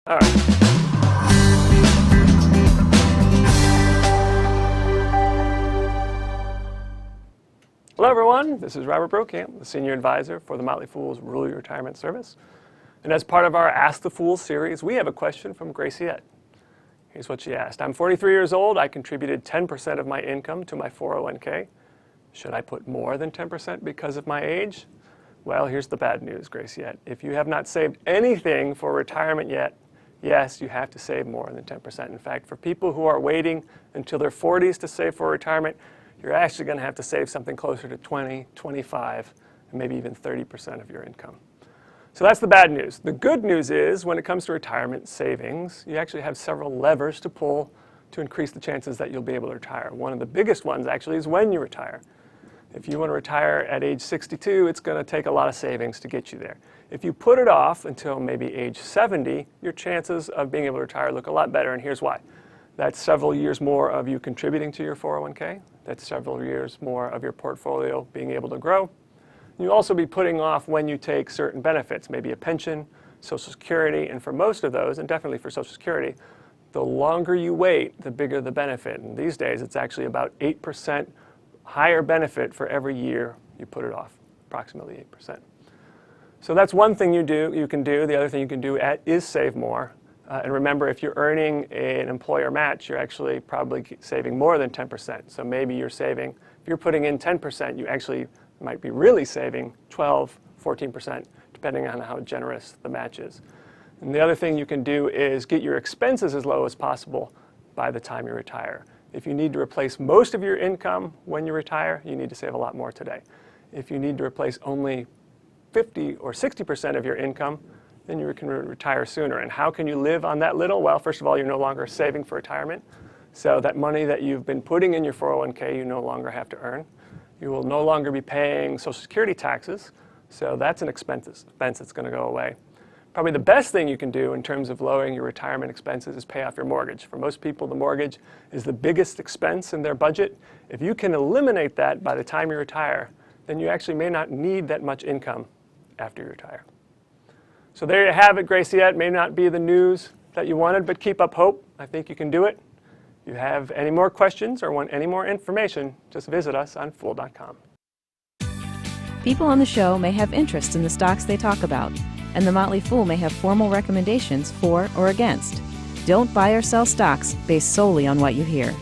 All right. Hello everyone, this is Robert Brokamp, the Senior Advisor for the Motley Fool's Rule Your Retirement Service. And as part of our Ask the Fool series, we have a question from Graciette. Here's what she asked. I'm 43 years old. I contributed 10% of my income to my 401k. Should I put more than 10% because of my age? Well, here's the bad news, Graciette. If you have not saved anything for retirement yet, yes, you have to save more than 10%. In fact, for people who are waiting until their 40s to save for retirement, you're actually going to have to save something closer to 20, 25, and maybe even 30% of your income. So that's the bad news. The good news is when it comes to retirement savings, you actually have several levers to pull to increase the chances that you'll be able to retire. One of the biggest ones actually is when you retire. If you want to retire at age 62, it's going to take a lot of savings to get you there. If you put it off until maybe age 70, your chances of being able to retire look a lot better, and here's why. That's several years more of you contributing to your 401k. That's several years more of your portfolio being able to grow. You'll also be putting off when you take certain benefits, maybe a pension, Social Security, and for most of those, and definitely for Social Security, the longer you wait, the bigger the benefit. And these days, it's actually about 8% higher benefit for every year you put it off, approximately 8%. So that's one thing you can do. The other thing you can do is save more. And remember, if you're earning an employer match, you're actually probably saving more than 10%. So maybe you're saving, if you're putting in 10%, you actually might be really saving 12, 14%, depending on how generous the match is. And the other thing you can do is get your expenses as low as possible by the time you retire. If you need to replace most of your income when you retire, you need to save a lot more today. If you need to replace only 50 or 60% of your income, then you can retire sooner. And how can you live on that little? Well, first of all, you're no longer saving for retirement. So that money that you've been putting in your 401k, you no longer have to earn. You will no longer be paying Social Security taxes. So that's an expense that's going to go away. Probably the best thing you can do in terms of lowering your retirement expenses is pay off your mortgage. For most people, the mortgage is the biggest expense in their budget. If you can eliminate that by the time you retire, then you actually may not need that much income after you retire. So there you have it, Graciette. May not be the news that you wanted, but keep up hope. I think you can do it. If you have any more questions or want any more information, just visit us on Fool.com. People on the show may have interest in the stocks they talk about, and the Motley Fool may have formal recommendations for or against. Don't buy or sell stocks based solely on what you hear.